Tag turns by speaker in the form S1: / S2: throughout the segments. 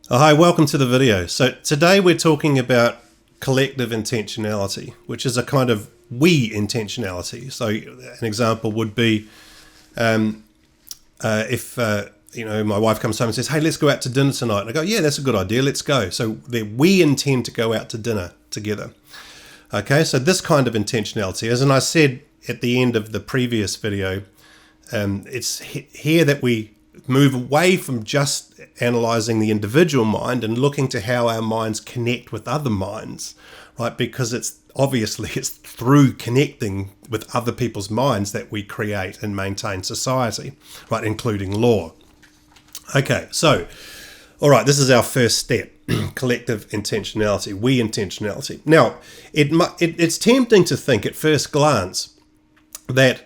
S1: Oh, hi, welcome to the video. So today we're talking about collective intentionality, which is a kind of we intentionality. So an example would be if my wife comes home and says, "Hey, let's go out to dinner tonight," and I go, "Yeah, that's a good idea. Let's go." So we intend to go out to dinner together. Okay, so this kind of intentionality, as I said at the end of the previous video, it's here that we move away from just analyzing the individual mind and looking to how our minds connect with other minds, right? Because it's through connecting with other people's minds that we create and maintain society, right? Including law. Okay, so, all right, this is our first step, collective intentionality, we intentionality. Now, it's tempting to think at first glance that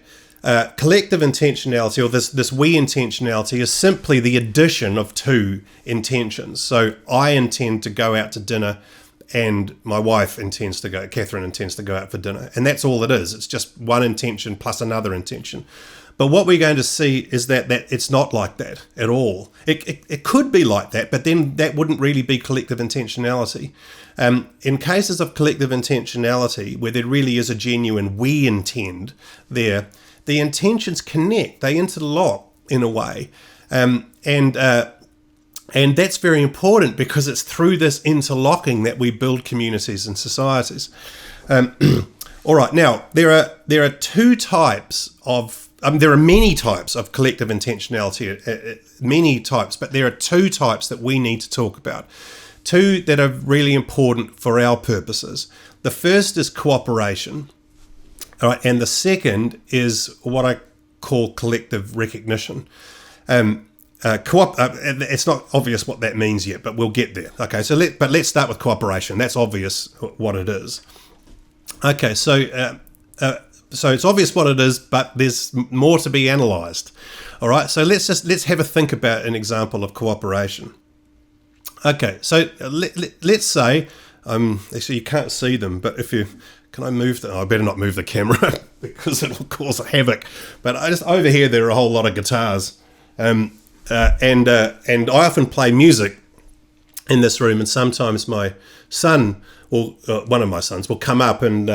S1: collective intentionality, or this we intentionality, is simply the addition of two intentions. So I intend to go out to dinner, and my wife Catherine intends to go out for dinner. And that's all it is. It's just one intention plus another intention. But what we're going to see is that it's not like that at all. It could be like that, but then that wouldn't really be collective intentionality. In cases of collective intentionality, where there really is a genuine we intend there, the intentions connect, they interlock in a way. And that's very important because it's through this interlocking that we build communities and societies. All right, now there are two types of there are many types of collective intentionality, many types, but there are two types that we need to talk about. Two that are really important for our purposes. The first is cooperation. All right, and the second is what I call collective recognition. It's not obvious what that means yet, but we'll get there. Okay, but let's start with cooperation. That's obvious what it is. Okay, so it's obvious what it is, but there's more to be analysed. All right, so let's have a think about an example of cooperation. Okay, so let's say actually you can't see them, but can I move I better not move the camera because it'll cause havoc. But over here there are a whole lot of guitars, and I often play music in this room, and sometimes my son, or one of my sons, will come up and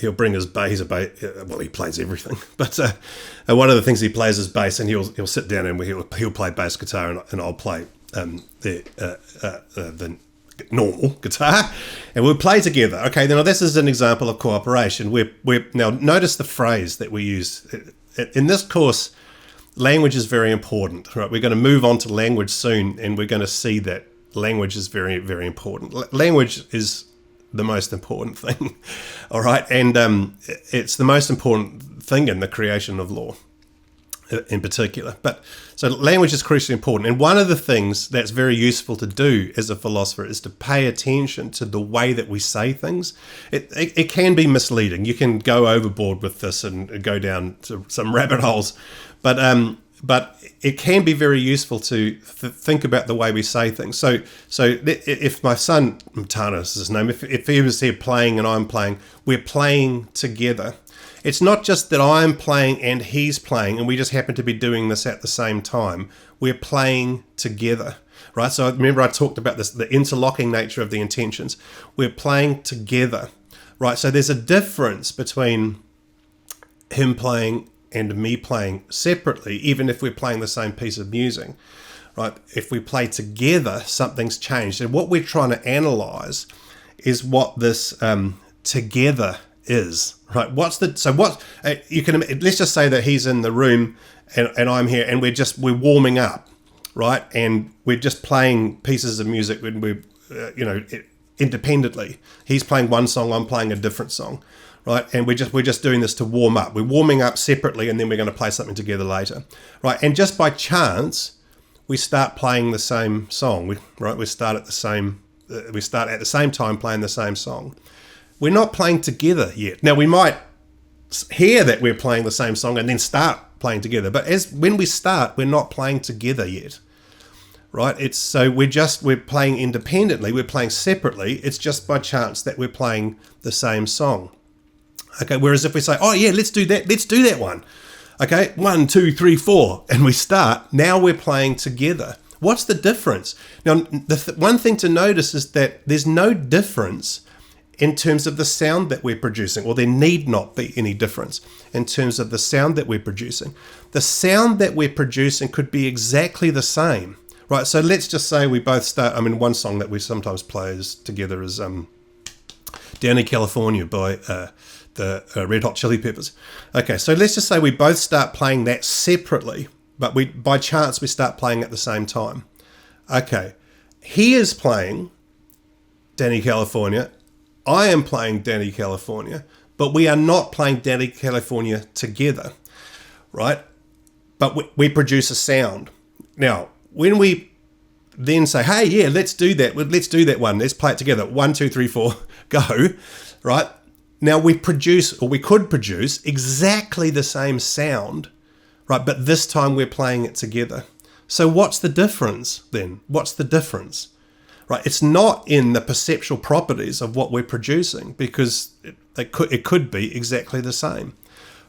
S1: he'll bring his bass. Well, he plays everything, but one of the things he plays is bass, and he'll sit down and he'll play bass guitar, and I'll play the normal guitar, and we'll play together. Okay, now this is an example of cooperation. We're now notice the phrase that we use in this course. Language is very important, right? We're going to move on to language soon, and we're going to see that language is very, very important. Language is the most important thing, all right? And it's the most important thing in the creation of law in particular. But so language is crucially important. And one of the things that's very useful to do as a philosopher is to pay attention to the way that we say things. It can be misleading. You can go overboard with this and go down to some rabbit holes. But it can be very useful to think about the way we say things. So if my son, Tana is his name, if he was here playing and I'm playing, we're playing together. It's not just that I'm playing and he's playing and we just happen to be doing this at the same time. We're playing together, right? So remember I talked about this, the interlocking nature of the intentions. We're playing together, right? So there's a difference between him playing and me playing separately, even if we're playing the same piece of music, right? If we play together, something's changed. And what we're trying to analyze is what this together is, right? Let's just say that he's in the room and I'm here, and we're warming up, right? And we're just playing pieces of music when we're, independently. He's playing one song, I'm playing a different song. Right, and we're just doing this to warm up. We're warming up separately, and then we're going to play something together later, right? And just by chance, we start playing the same song. We start at the same time playing the same song. We're not playing together yet. Now we might hear that we're playing the same song and then start playing together, but when we start, we're not playing together yet, right? We're playing independently. We're playing separately. It's just by chance that we're playing the same song. Okay, whereas if we say, oh yeah, let's do that one. Okay, 1, 2, 3, 4, and we start, now we're playing together. What's the difference? Now, one thing to notice is that there's no difference in terms of the sound that we're producing, or there need not be any difference in terms of the sound that we're producing. The sound that we're producing could be exactly the same, right? So let's just say we both start, one song that we sometimes play together is Down in California by the Red Hot Chili Peppers. Okay, so let's just say we both start playing that separately, but by chance we start playing at the same time. Okay, he is playing Danny California, I am playing Danny California, but we are not playing Danny California together, right? But we produce a sound. Now, when we then say, hey, yeah, let's do that. Let's do that one. Let's play it together. 1, 2, 3, 4, go, right? Now we could produce exactly the same sound, right? But this time we're playing it together. So what's the difference then? What's the difference? Right, it's not in the perceptual properties of what we're producing, because it could be exactly the same.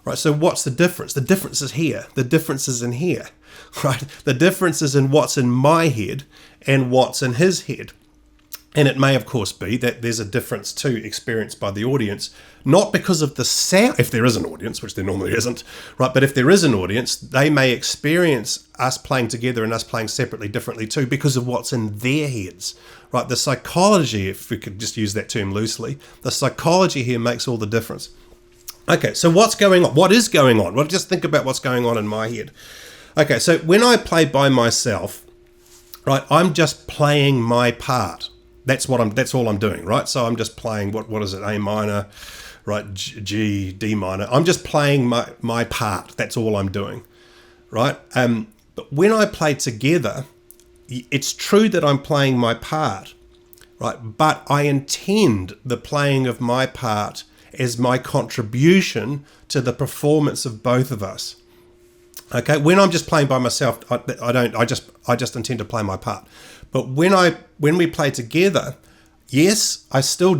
S1: Right, so what's the difference? The difference is here. The difference is in here. Right, the difference is in what's in my head and what's in his head. And it may, of course, be that there's a difference too experienced by the audience, not because of the sound, if there is an audience, which there normally isn't, right? But if there is an audience, they may experience us playing together and us playing separately differently too, because of what's in their heads, right? The psychology, if we could just use that term loosely, the psychology here makes all the difference. Okay, so what's going on? What is going on? Well, just think about what's going on in my head. Okay, so when I play by myself, right, I'm just playing my part. That's all I'm doing, right? So I'm just playing, what is it, A minor, right, G, D minor. I'm just playing my part. That's all I'm doing, right? But when I play together, it's true that I'm playing my part, right? But I intend the playing of my part as my contribution to the performance of both of us. Okay, when I'm just playing by myself, I just intend to play my part. But when we play together, yes, I still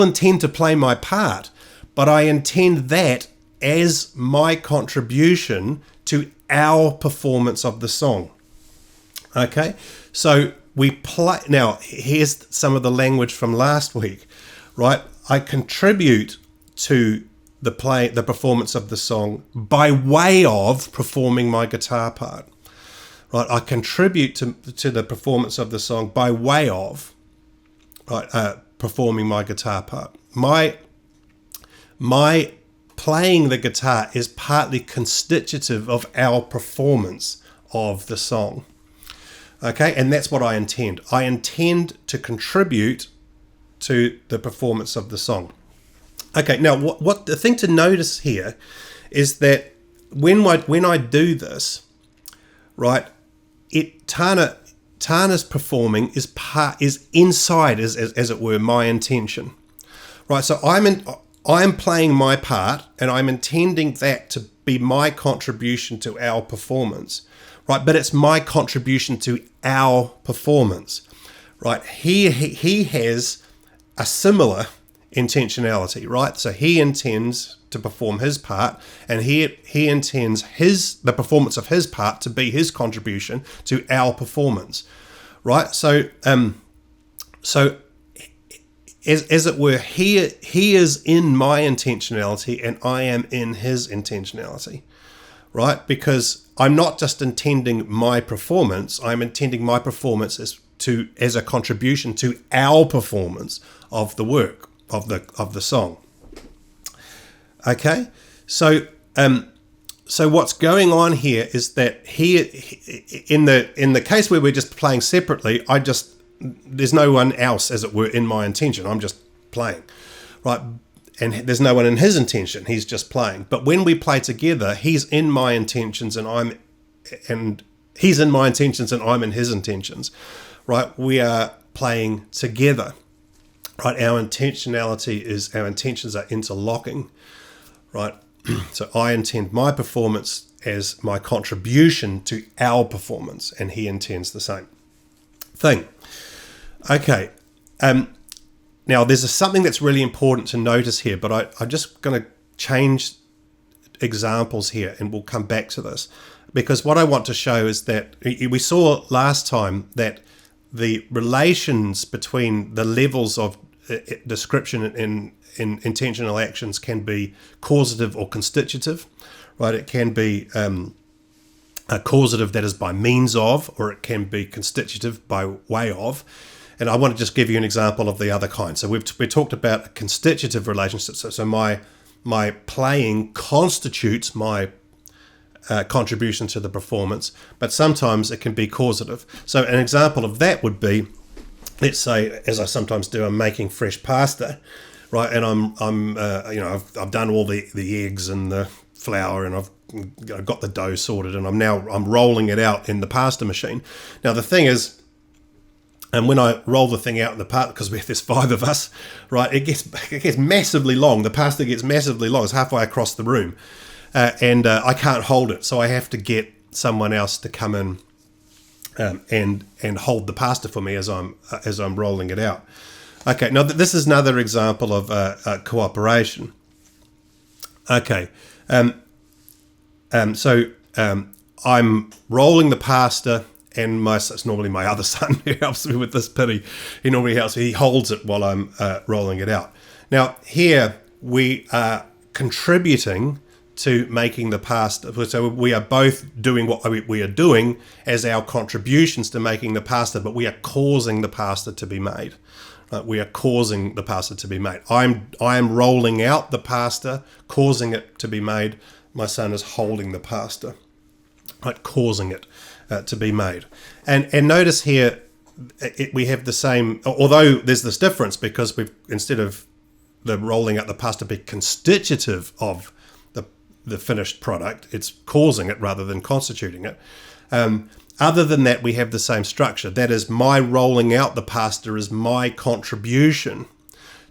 S1: intend to play my part, but I intend that as my contribution to our performance of the song. Okay, so we play. Now, here's some of the language from last week, right? I contribute to the performance of the song by way of performing my guitar part. Right, I contribute to the performance of the song by way of performing my guitar part. My playing the guitar is partly constitutive of our performance of the song. Okay, and that's what I intend. I intend to contribute to the performance of the song. Okay, now what the thing to notice here is that when I do this, right, Tana's performing is inside, as it were, my intention, right? So I'm playing my part, and I'm intending that to be my contribution to our performance, right? But it's my contribution to our performance, right? He has a similar intentionality, right? So he intends to perform his part, and he intends the performance of his part to be his contribution to our performance, right? So as it were, he is in my intentionality and I am in his intentionality, right? Because I'm not just intending my performance, I'm intending my performance as a contribution to our performance of the work of the song. Okay, so what's going on here is that in the case where we're just playing separately, there's no one else, as it were, in my intention. I'm just playing, right? And there's no one in his intention. He's just playing. But when we play together, he's in my intentions and he's in my intentions and I'm in his intentions, right? We are playing together, right? Our intentions are interlocking, right? So I intend my performance as my contribution to our performance, and he intends the same thing. Okay. Now, there's something that's really important to notice here, but I'm just going to change examples here, and we'll come back to this. because what I want to show is that we saw last time that the relations between the levels of description in intentional actions can be causative or constitutive, right? It can be a causative, that is by means of, or it can be constitutive by way of. And I want to just give you an example of the other kind. So we talked about a constitutive relationship. So my playing constitutes my contribution to the performance, but sometimes it can be causative. So an example of that would be, let's say, as I sometimes do, I'm making fresh pasta, right? And I've done all the eggs and the flour, and I've got the dough sorted, and I'm rolling it out in the pasta machine. Now the thing is, and when I roll the thing out in the pasta, because there's 5 of us, right, it gets massively long. The pasta gets massively long. It's halfway across the room. And I can't hold it, so I have to get someone else to come in and hold the pasta for me as I'm rolling it out. Okay, now this is another example of cooperation. Okay, so I'm rolling the pasta, and it's normally my other son who helps me with this pity. He normally helps me. He holds it while I'm rolling it out. Now here we are contributing to making the pasta. So we are both doing what we are doing as our contributions to making the pasta, but we are causing the pasta to be made. We are causing the pasta to be made. I am rolling out the pasta, causing it to be made. My son is holding the pasta, right, causing it to be made. And notice here, we have the same, although there's this difference, because instead of the rolling out the pasta be constitutive of the finished product, it's causing it rather than constituting it. Other than that, we have the same structure. That is, my rolling out the pasta is my contribution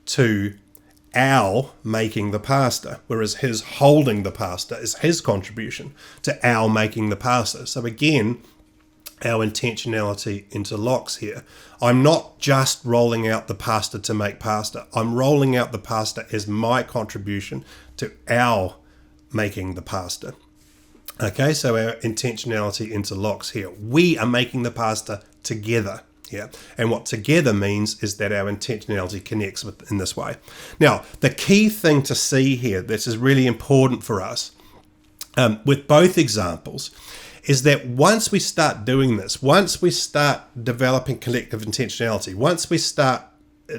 S1: to our making the pasta, whereas his holding the pasta is his contribution to our making the pasta. So again, our intentionality interlocks here. I'm not just rolling out the pasta to make pasta. I'm rolling out the pasta as my contribution to our making the pasta. Okay, so our intentionality interlocks here. We are making the pasta together. Yeah, and what together means is that our intentionality connects in this way. Now, the key thing to see here, this is really important for us with both examples, is that once we start doing this, once we start developing collective intentionality, once we start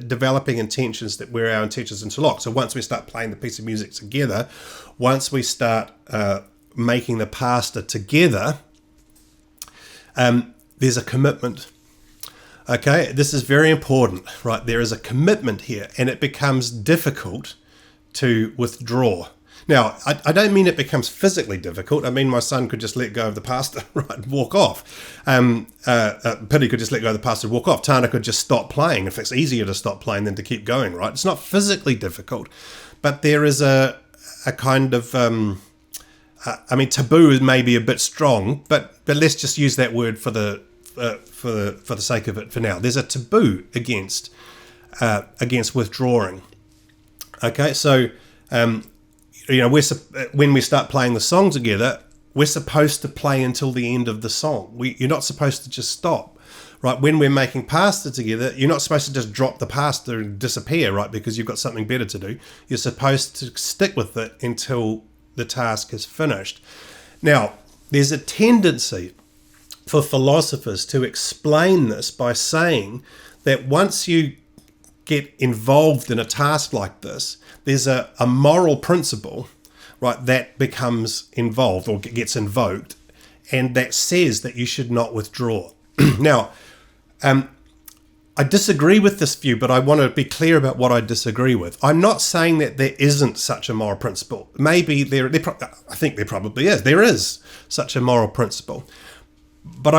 S1: developing intentions where our intentions interlock, so once we start playing the piece of music together, once we start making the pasta together, there's a commitment. Okay, this is very important, right? There is a commitment here, and it becomes difficult to withdraw. Now, I don't mean it becomes physically difficult. I mean, my son could just let go of the pasta, right, walk off. Pity could just let go of the pasta and walk off. Tana could just stop playing. In fact, it's easier to stop playing than to keep going, right? It's not physically difficult, but there is a kind of, taboo is maybe a bit strong, but let's just use that word for the sake of it for now. There's a taboo against withdrawing. Okay, so when we start playing the song together, we're supposed to play until the end of the song. You're not supposed to just stop, right? When we're making pasta together, you're not supposed to just drop the pasta and disappear, right? Because you've got something better to do. You're supposed to stick with it until the task is finished. Now, there's a tendency for philosophers to explain this by saying that once you get involved in a task like this, there's a moral principle, right, that becomes involved or gets invoked, and that says that you should not withdraw. Now, I disagree with this view, but I want to be clear about what I disagree with. I'm not saying that there isn't such a moral principle. Maybe I think there probably is. There is such a moral principle. But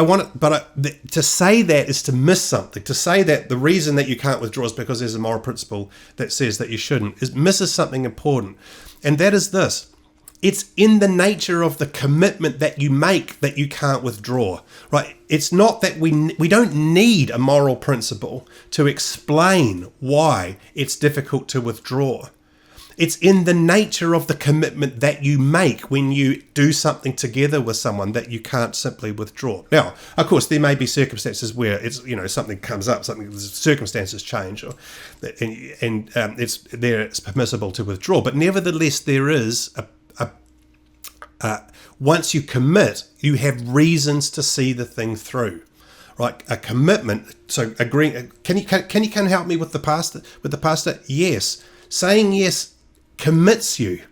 S1: to say that is to miss something. To say that the reason that you can't withdraw is because there's a moral principle that says that you shouldn't misses something important. And that is this. It's in the nature of the commitment that you make that you can't withdraw, right? It's not that we don't need a moral principle to explain why it's difficult to withdraw. It's in the nature of the commitment that you make when you do something together with someone that you can't simply withdraw. Now, of course, there may be circumstances where it's, something comes up, circumstances change, and it's permissible to withdraw. But nevertheless, there is once you commit, you have reasons to see the thing through. Right, a commitment. So agreeing. Can you help me with the pastor? Yes, saying yes commits you,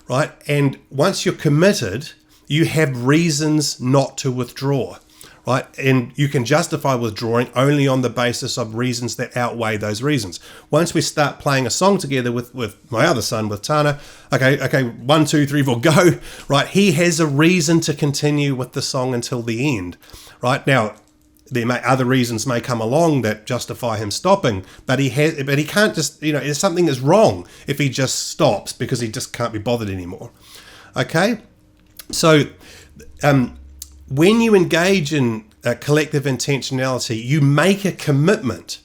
S1: right? And once you're committed, you have reasons not to withdraw, right? And you can justify withdrawing only on the basis of reasons that outweigh those reasons. Once we start playing a song together with my other son, with Tana, okay, 1, 2, 3, 4, go, right? He has a reason to continue with the song until the end, right? Now, other reasons may come along that justify him stopping, but he can't just, something is wrong if he just stops because he just can't be bothered anymore. Okay, so when you engage in collective intentionality, you make a commitment,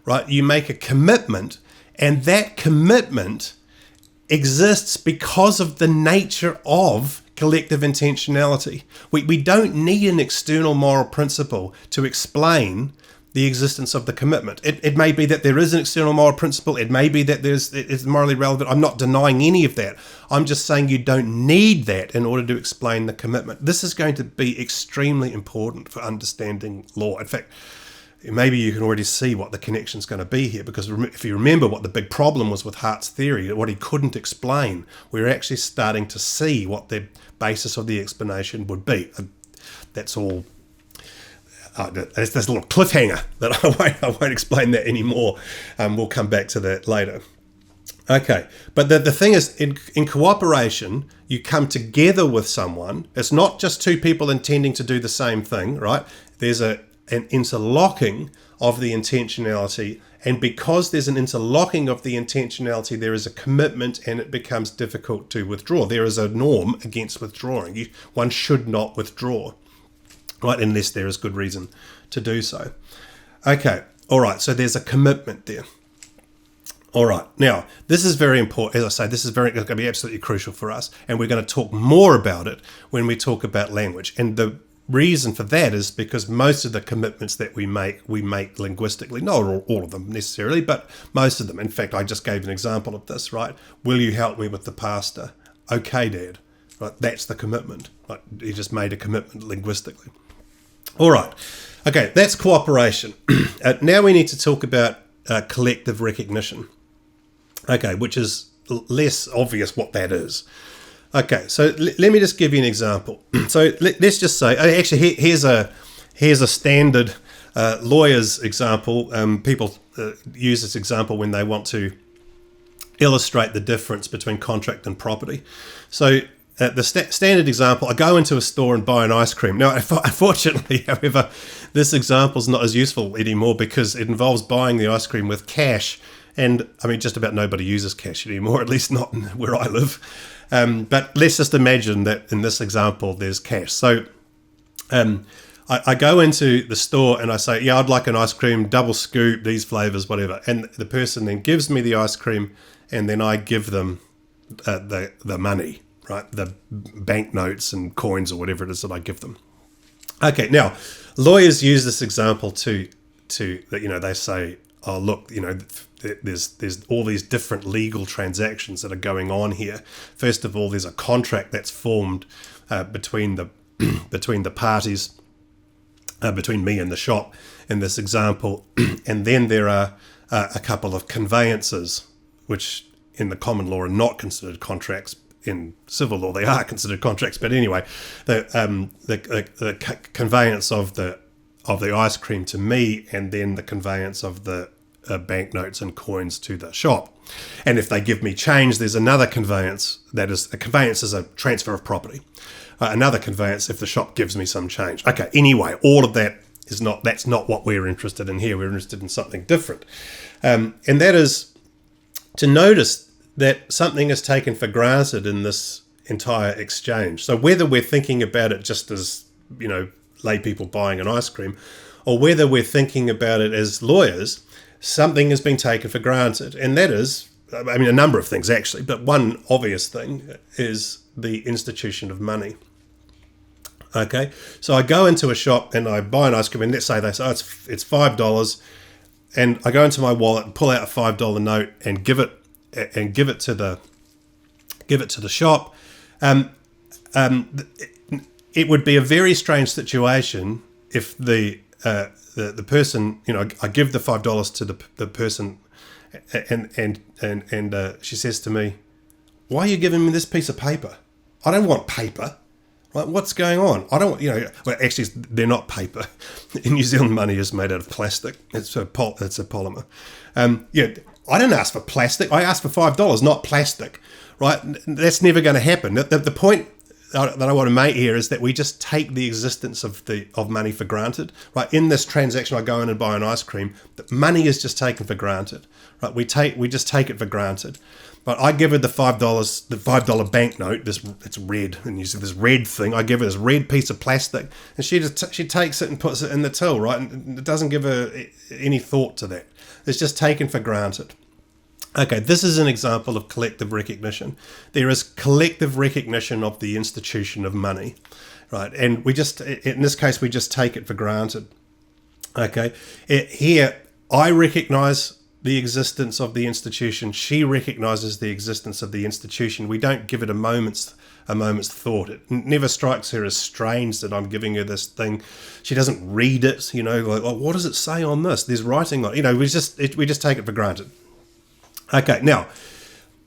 S1: right? You make a commitment, and that commitment exists because of the nature of collective intentionality. We don't need an external moral principle to explain the existence of the commitment. It may be that there is an external moral principle. It may be that it's morally relevant. I'm not denying any of that. I'm just saying you don't need that in order to explain the commitment. This is going to be extremely important for understanding law. In fact, maybe you can already see what the connection is going to be here, because if you remember what the big problem was with Hart's theory, what he couldn't explain, we're actually starting to see what the basis of the explanation would be. That's all. There's a little cliffhanger that I won't explain that anymore. We'll come back to that later. Okay, but the thing is, in cooperation, you come together with someone. It's not just two people intending to do the same thing, right? There's an interlocking of the intentionality, and because there's an interlocking of the intentionality, there is a commitment, and it becomes difficult to withdraw. There is a norm against withdrawing. One should not withdraw, right, unless there is good reason to do so. Okay, all right, so there's a commitment there. All right, now, this is very important. As I say, this is going to be absolutely crucial for us, and we're going to talk more about it when we talk about language. And the reason for that is because most of the commitments that we make linguistically, not all of them necessarily, but most of them. In fact, I just gave an example of this, right? Will you help me with the pastor? Okay, Dad. Right, that's the commitment. Right, he just made a commitment linguistically. All right. Okay, that's cooperation. Now we need to talk about collective recognition. Okay, which is less obvious what that is. Okay, so let me just give you an example. So let's just say, actually, here's a standard lawyer's example. People use this example when they want to illustrate the difference between contract and property. So the standard example, I go into a store and buy an ice cream. Now, unfortunately, however, this example is not as useful anymore because it involves buying the ice cream with cash. And, I mean, just about nobody uses cash anymore, at least not where I live. But let's just imagine that in this example, there's cash. So I go into the store and I say, yeah, I'd like an ice cream, double scoop, these flavors, whatever. And the person then gives me the ice cream, and then I give them the money, right? The banknotes and coins or whatever it is that I give them. Okay, now, lawyers use this example to they say, oh, look, there's all these different legal transactions that are going on here. First of all, there's a contract that's formed between the parties, between me and the shop in this example, and then there are a couple of conveyances, which in the common law are not considered contracts. In civil law, they are considered contracts. But anyway, the conveyance of the ice cream to me, and then the conveyance of the banknotes and coins to the shop. And if they give me change, there's another conveyance. That is, a conveyance is a transfer of property. Another conveyance if the shop gives me some change. Okay, anyway, all of that that's not what we're interested in here. We're interested in something different. And that is to notice that something is taken for granted in this entire exchange. So whether we're thinking about it just as, lay people buying an ice cream, or whether we're thinking about it as lawyers, something has been taken for granted, and that is I mean, a number of things actually, but one obvious thing is the institution of money. Okay, so I go into a shop and I buy an ice cream, and let's say they say, oh, it's $5, and I go into my wallet and pull out a $5 note and give it to the shop. It would be a very strange situation if the person, I give the $5 to the person, and she says to me, "Why are you giving me this piece of paper? I don't want paper." Right? What's going on? I don't, well, actually, they're not paper. In New Zealand, money is made out of plastic. It's a polymer. I don't ask for plastic. I ask for $5, not plastic. Right? That's never going to happen. The point that I want to make here is that we just take the existence of money for granted. Right? In this transaction, I go in and buy an ice cream. Money is just taken for granted. Right? We just take it for granted. But I give her the $5 banknote. It's red, and you see this red thing. I give her this red piece of plastic, and she takes it and puts it in the till, right? And it doesn't give her any thought to that. It's just taken for granted. Okay, this is an example of collective recognition. There is collective recognition of the institution of money, right? And in this case, we just take it for granted. Okay, here I recognize the existence of the institution. She recognizes the existence of the institution. We don't give it a moment's thought. It never strikes her as strange that I'm giving her this thing. She doesn't read it, like, oh, what does it say on this? There's writing on it. We just take it for granted. Okay, now,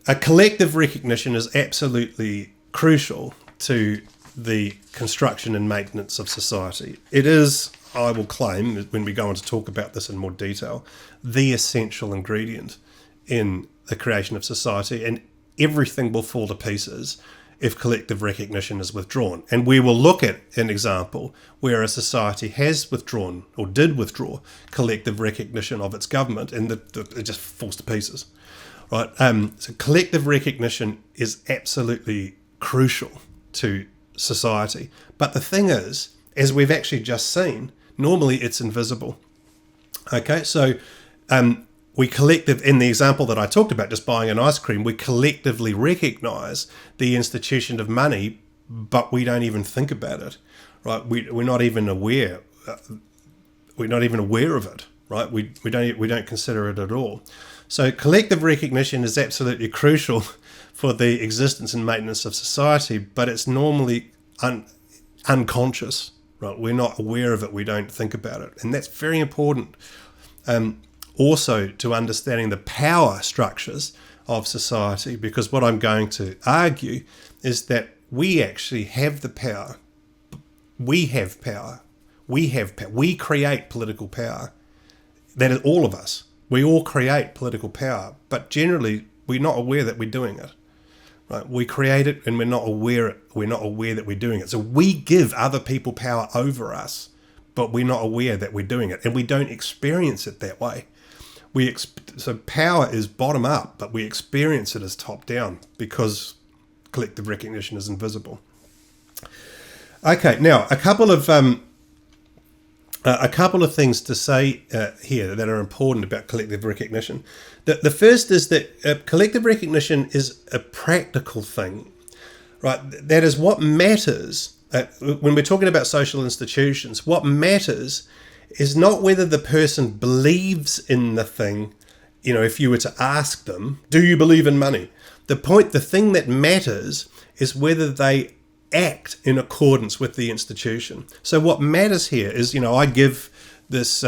S1: a collective recognition is absolutely crucial to the construction and maintenance of society. It is, I will claim, when we go on to talk about this in more detail, the essential ingredient in the creation of society, and everything will fall to pieces if collective recognition is withdrawn. And we will look at an example where a society has withdrawn or did withdraw collective recognition of its government, and it just falls to pieces. Right? So collective recognition is absolutely crucial to society. But the thing is, as we've actually just seen, normally it's invisible. Okay, so we in the example that I talked about, just buying an ice cream, we collectively recognize the institution of money, but we don't even think about it, right? We're not even aware. We're not even aware of it, right? We don't consider it at all. So collective recognition is absolutely crucial for the existence and maintenance of society, but it's normally unconscious, right? We're not aware of it. We don't think about it, and that's very important. Also to understanding the power structures of society, because what I'm going to argue is that we actually have the power. We have power. We create political power. That is all of us. We all create political power, but generally we're not aware that we're doing it. Right? We create it, and we're not aware that we're doing it. So we give other people power over us, but we're not aware that we're doing it, and we don't experience it that way. So power is bottom up, but we experience it as top down because collective recognition is invisible. Okay, now a couple of things to say here that are important about collective recognition. The first is that collective recognition is a practical thing, right? That is what matters when we're talking about social institutions. What matters is not whether the person believes in the thing. If you were to ask them, do you believe in money? The thing that matters is whether they act in accordance with the institution. So what matters here is, I give this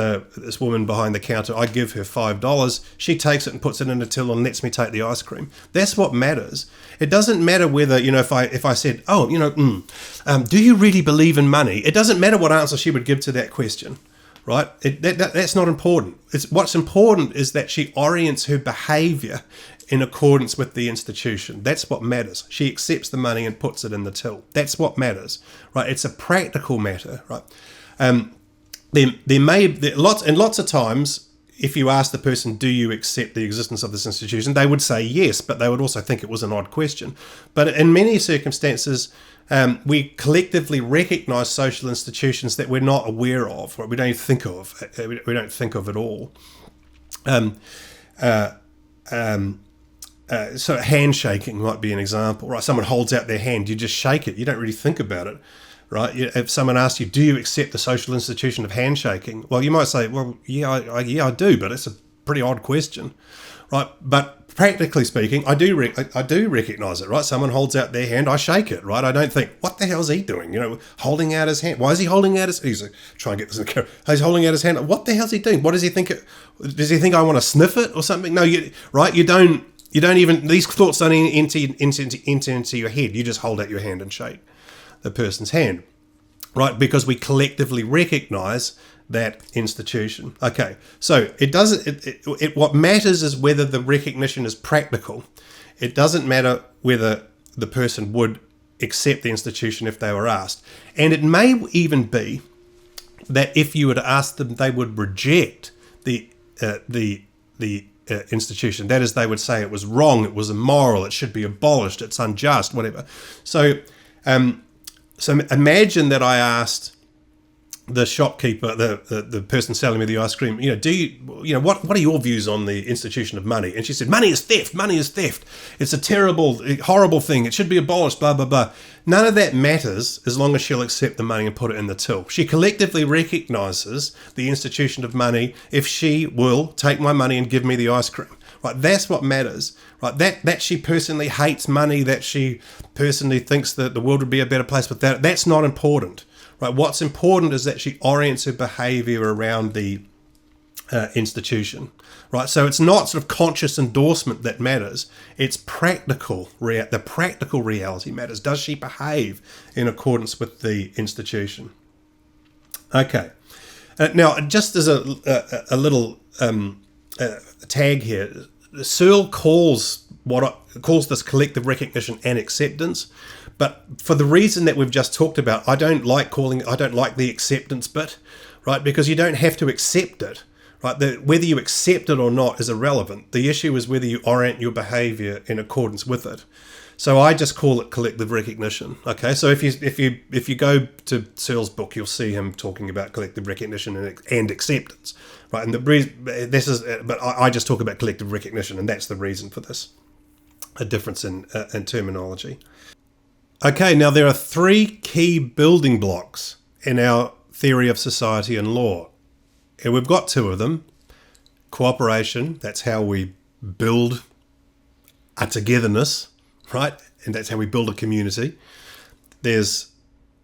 S1: woman behind the counter, I give her $5. She takes it and puts it in a till and lets me take the ice cream. That's what matters. It doesn't matter whether, if I said, do you really believe in money? It doesn't matter what answer she would give to that question. Right? That's not important. What's important is that she orients her behavior in accordance with the institution. That's what matters. She accepts the money and puts it in the till. That's what matters. Right? It's a practical matter. Right? Lots of times, if you ask the person, do you accept the existence of this institution, they would say yes, but they would also think it was an odd question. But in many circumstances, we collectively recognize social institutions that we're not aware of, or we don't think of. We don't think of at all. So handshaking might be an example, right? Someone holds out their hand, you just shake it. You don't really think about it, right? If someone asks you, do you accept the social institution of handshaking? Well, you might say, well, yeah, I do, but it's a pretty odd question, right? But practically speaking, I do recognize it, right? Someone holds out their hand, I shake it, right? I don't think, what the hell's he doing? Holding out his hand. Why is he holding out his? He's trying to get this in the camera. He's holding out his hand. What the hell's he doing? What does he think? Does he think I want to sniff it or something? No, you don't even. These thoughts don't enter into your head. You just hold out your hand and shake the person's hand, right? Because we collectively recognize that institution. Okay, so it doesn't. What matters is whether the recognition is practical. It doesn't matter whether the person would accept the institution if they were asked, and it may even be that if you were to ask them, they would reject the institution. That is, they would say it was wrong, it was immoral, it should be abolished, it's unjust, whatever. So imagine that I asked the shopkeeper, the person selling me the ice cream, what are your views on the institution of money? And she said, money is theft. Money is theft. It's a terrible, horrible thing. It should be abolished, blah, blah, blah. None of that matters as long as she'll accept the money and put it in the till. She collectively recognizes the institution of money if she will take my money and give me the ice cream. Right, that's what matters. Right, that she personally hates money, that she personally thinks that the world would be a better place without it, that's not important. Right, what's important is that she orients her behaviour around the institution. Right, so it's not sort of conscious endorsement that matters. It's practical. The practical reality matters. Does she behave in accordance with the institution? Okay. Now, just as a little tag here, Searle calls this collective recognition and acceptance. But for the reason that we've just talked about, I don't like the acceptance bit, right? Because you don't have to accept it, right? Whether you accept it or not is irrelevant. The issue is whether you orient your behaviour in accordance with it. So I just call it collective recognition. Okay, so if you go to Searle's book, you'll see him talking about collective recognition and acceptance, right? And but I just talk about collective recognition, and that's the reason for this, a difference in terminology. Okay, now there are three key building blocks in our theory of society and law. And we've got two of them. Cooperation, that's how we build a togetherness, right? And that's how we build a community. There's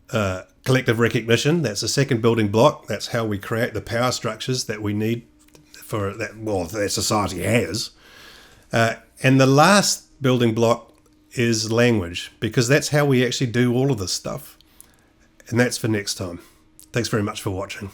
S1: collective recognition, that's the second building block. That's how we create the power structures that we need for that society has. And the last building block is language, because that's how we actually do all of this stuff. And that's for next time. Thanks very much for watching.